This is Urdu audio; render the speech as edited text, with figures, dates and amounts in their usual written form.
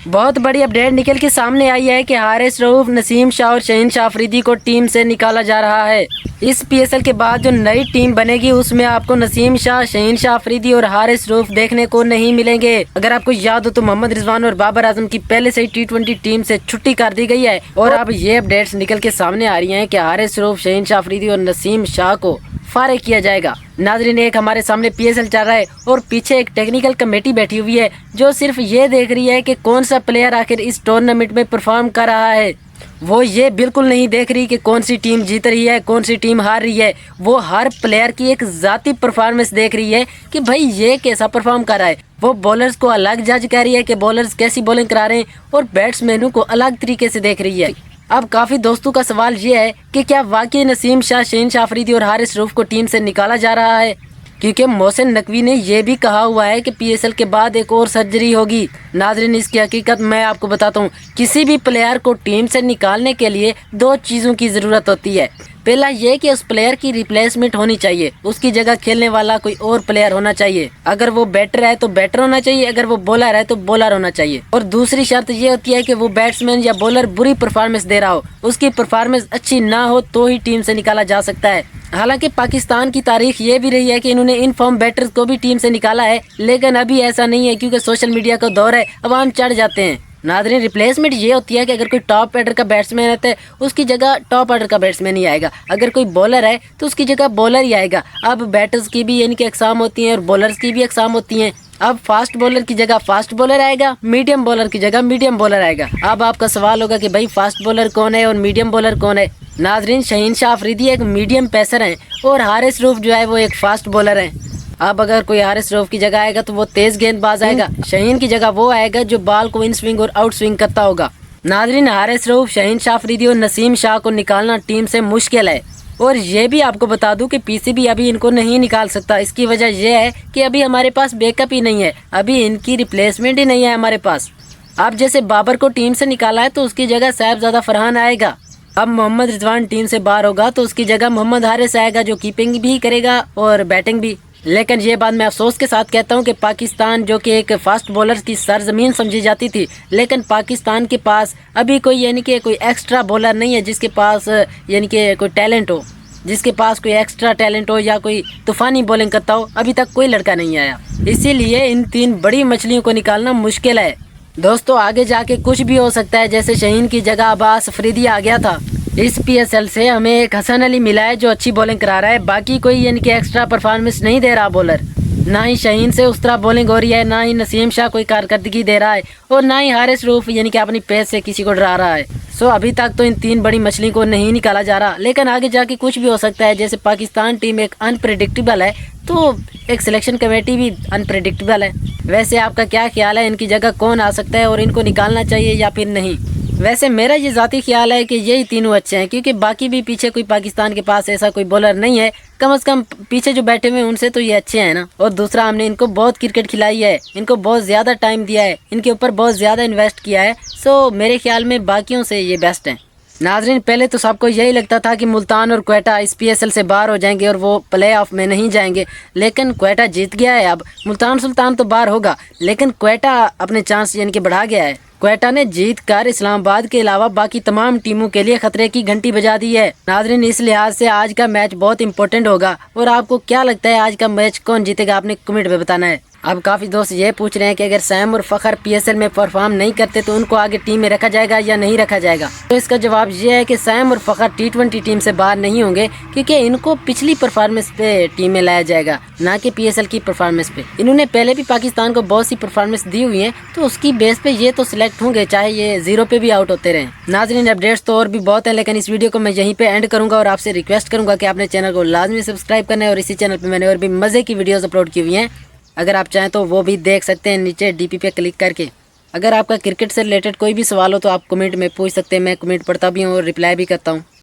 بہت بڑی اپڈیٹ نکل کے سامنے آئی ہے کہ حارث رؤف، نسیم شاہ اور شہین شاہ آفریدی کو ٹیم سے نکالا جا رہا ہے۔ اس پی ایس ایل کے بعد جو نئی ٹیم بنے گی اس میں آپ کو نسیم شاہ، شہین شاہ آفریدی اور حارث رؤف دیکھنے کو نہیں ملیں گے۔ اگر آپ کو یاد ہو تو محمد رضوان اور بابر اعظم کی پہلے سے ہی T20 ٹیم سے چھٹی کر دی گئی ہے، اور اب یہ اپڈیٹس نکل کے سامنے آ رہی ہیں کہ حارث رؤف، شہین شاہ آفریدی اور نسیم شاہ کو فارغ کیا جائے گا۔ ناظرین، ایک ہمارے سامنے پی ایس ایل چل رہا ہے اور پیچھے ایک ٹیکنیکل کمیٹی بیٹھی ہوئی ہے جو صرف یہ دیکھ رہی ہے کہ کون سا پلیئر آخر اس ٹورنامنٹ میں پرفارم کر رہا ہے۔ وہ یہ بالکل نہیں دیکھ رہی کہ کون سی ٹیم جیت رہی ہے، کون سی ٹیم ہار رہی ہے۔ وہ ہر پلیئر کی ایک ذاتی پرفارمنس دیکھ رہی ہے کہ بھائی یہ کیسا پرفارم کر رہا ہے۔ وہ بولرز کو الگ جج کر رہی ہے کہ بولرز کیسی بولنگ کرا رہے ہیں، اور بیٹسمینوں کو الگ طریقے سے دیکھ رہی ہے۔ اب کافی دوستوں کا سوال یہ ہے کہ کیا واقعی نسیم شاہ، شہین شاہ آفریدی اور حارث رؤف کو ٹیم سے نکالا جا رہا ہے؟ کیونکہ محسن نقوی نے یہ بھی کہا ہوا ہے کہ پی ایس ایل کے بعد ایک اور سرجری ہوگی۔ ناظرین، اس کی حقیقت میں آپ کو بتاتا ہوں۔ کسی بھی پلیئر کو ٹیم سے نکالنے کے لیے دو چیزوں کی ضرورت ہوتی ہے۔ پہلا یہ کہ اس پلیئر کی ریپلیسمنٹ ہونی چاہیے، اس کی جگہ کھیلنے والا کوئی اور پلیئر ہونا چاہیے۔ اگر وہ بیٹر ہے تو بیٹر ہونا چاہیے، اگر وہ بولر ہے تو بولر ہونا چاہیے۔ اور دوسری شرط یہ ہوتی ہے کہ وہ بیٹسمین یا بولر بری پرفارمنس دے رہا ہو، اس کی پرفارمنس اچھی نہ ہو تو ہی ٹیم سے نکالا جا سکتا ہے۔ حالانکہ پاکستان کی تاریخ یہ بھی رہی ہے کہ انہوں نے ان فارم بیٹرز کو بھی ٹیم سے نکالا ہے، لیکن ابھی ایسا نہیں ہے کیونکہ سوشل میڈیا کا دور ہے، عوام چڑھ جاتے ہیں۔ ناظرین، ریپلیسمنٹ یہ ہوتی ہے کہ اگر کوئی ٹاپ آرڈر کا بیٹسمین رہتا ہے اس کی جگہ ٹاپ آرڈر کا بیٹسمین ہی آئے گا، اگر کوئی بولر ہے تو اس کی جگہ بولر ہی آئے گا۔ اب بیٹرز کی بھی کی اقسام ہوتی ہیں اور بولرز کی بھی اقسام ہوتی ہیں۔ اب فاسٹ بولر کی جگہ فاسٹ بولر آئے گا، میڈیم بولر کی جگہ میڈیم بولر آئے گا۔ اب آپ کا سوال ہوگا کہ بھائی فاسٹ بولر کون ہے اور میڈیم بولر کون ہے؟ ناظرین، شہین شاہ آفریدی ایک میڈیم پیسر ہیں اور حارث رؤف جو ہے وہ ایک فاسٹ بولر ہیں۔ اب اگر کوئی حارث رؤف کی جگہ آئے گا تو وہ تیز گیند باز آئے گا، شہین کی جگہ وہ آئے گا جو بال کو ان سوئنگ اور آؤٹ سوئنگ کرتا ہوگا۔ ناظرین، حارث رؤف، شہین شاہ آفریدی اور نسیم شاہ کو نکالنا ٹیم سے مشکل ہے، اور یہ بھی آپ کو بتا دوں کہ پی سی بی ابھی ان کو نہیں نکال سکتا۔ اس کی وجہ یہ ہے کہ ابھی ہمارے پاس بیک اپ ہی نہیں ہے، ابھی ان کی ریپلیسمنٹ ہی نہیں ہے ہمارے پاس۔ اب جیسے بابر کو ٹیم سے نکالا ہے تو اس کی جگہ صاحبزادہ فرحان آئے گا۔ اب محمد رضوان ٹیم سے باہر ہوگا تو اس کی جگہ محمد حارث آئے گا جو کیپنگ بھی کرے گا اور بیٹنگ بھی۔ لیکن یہ بات میں افسوس کے ساتھ کہتا ہوں کہ پاکستان جو کہ ایک فاسٹ بولر کی سرزمین سمجھی جاتی تھی، لیکن پاکستان کے پاس ابھی کوئی کوئی ایکسٹرا بولر نہیں ہے جس کے پاس کوئی ٹیلنٹ ہو، جس کے پاس کوئی ایکسٹرا ٹیلنٹ ہو یا کوئی طوفانی بولنگ کرتا ہو۔ ابھی تک کوئی لڑکا نہیں آیا، اسی لیے ان تین بڑی مچھلیوں کو نکالنا مشکل ہے۔ دوستو، آگے جا کے کچھ بھی ہو سکتا ہے، جیسے شہین کی جگہ عباس افریدی آ گیا تھا۔ اس پی ایس ایل سے ہمیں ایک حسن علی ملا ہے جو اچھی بولنگ کرا رہا ہے، باقی کوئی ایکسٹرا پرفارمنس نہیں دے رہا بولر۔ نہ ہی شہین سے اس طرح بولنگ ہو رہی ہے، نہ ہی نسیم شاہ کوئی کارکردگی دے رہا ہے، اور نہ ہی حارث رؤف اپنی پیس سے کسی کو ڈرا رہا ہے۔ ابھی تک تو ان تین بڑی مچھلی کو نہیں نکالا جا رہا، لیکن آگے جا کے کچھ بھی ہو سکتا ہے۔ جیسے پاکستان ٹیم ایک انپریڈکٹیبل ہے تو ایک سلیکشن کمیٹی بھی انپریڈکٹیبل ہے۔ ویسے آپ کا کیا خیال ہے، ان کی جگہ کون آ سکتا ہے اور ان کو نکالنا چاہیے یا پھر نہیں؟ ویسے میرا یہ ذاتی خیال ہے کہ یہی تینوں اچھے ہیں، کیونکہ باقی بھی پیچھے کوئی پاکستان کے پاس ایسا کوئی بولر نہیں ہے، کم از کم پیچھے جو بیٹھے ہوئے ہیں ان سے تو یہ اچھے ہیں نا۔ اور دوسرا، ہم نے ان کو بہت کرکٹ کھلائی ہے، ان کو بہت زیادہ ٹائم دیا ہے، ان کے اوپر بہت زیادہ انویسٹ کیا ہے، میرے خیال میں باقیوں سے یہ بیسٹ ہیں۔ ناظرین، پہلے تو سب کو یہی لگتا تھا کہ ملتان اور کوئٹہ اس پی ایس ایل سے باہر ہو جائیں گے اور وہ پلے آف میں نہیں جائیں گے، لیکن کوئٹہ جیت گیا ہے۔ اب ملتان سلطان تو باہر ہوگا، لیکن کوئٹہ اپنے چانس بڑھا گیا ہے۔ کوئٹہ نے جیت کر اسلام آباد کے علاوہ باقی تمام ٹیموں کے لیے خطرے کی گھنٹی بجا دی ہے۔ ناظرین، اس لحاظ سے آج کا میچ بہت امپورٹنٹ ہوگا، اور آپ کو کیا لگتا ہے آج کا میچ کون جیتے گا؟ آپ نے کمنٹ میں بتانا ہے۔ اب کافی دوست یہ پوچھ رہے ہیں کہ اگر سیم اور فخر پی ایس ایل میں پرفارم نہیں کرتے تو ان کو آگے ٹیم میں رکھا جائے گا یا نہیں رکھا جائے گا؟ تو اس کا جواب یہ ہے کہ سیم اور فخر T20 ٹیم سے باہر نہیں ہوں گے، کیونکہ ان کو پچھلی پرفارمنس پہ ٹیم میں لایا جائے گا، نہ کہ پی ایس ایل کی پرفارمنس پہ۔ انہوں نے پہلے بھی پاکستان کو بہت سی پرفارمنس دی ہوئی ہیں، تو اس کی بیس پہ یہ تو سلیکٹ ہوں گے، چاہے یہ 0 پہ بھی آؤٹ ہوتے رہیں۔ ناظرین، اپڈیٹس تو اور بھی بہت ہیں، لیکن اس ویڈیو کو میں یہیں پہ اینڈ کروں گا، اور آپ سے ریکویسٹ کروں گا کہ آپ نے چینل کو لازمی سبسکرائب کرنا ہے، اور اسی چینل پہ میں نے اور بھی مزے کی ویڈیوز اپلوڈ کی ہوئی ہیں، اگر آپ چاہیں تو وہ بھی دیکھ سکتے ہیں نیچے ڈی پی پہ کلک کر کے۔ اگر آپ کا کرکٹ سے ریلیٹڈ کوئی بھی سوال ہو تو آپ کمنٹ میں پوچھ سکتے ہیں، میں کمنٹ پڑھتا بھی ہوں اور رپلائی بھی کرتا ہوں۔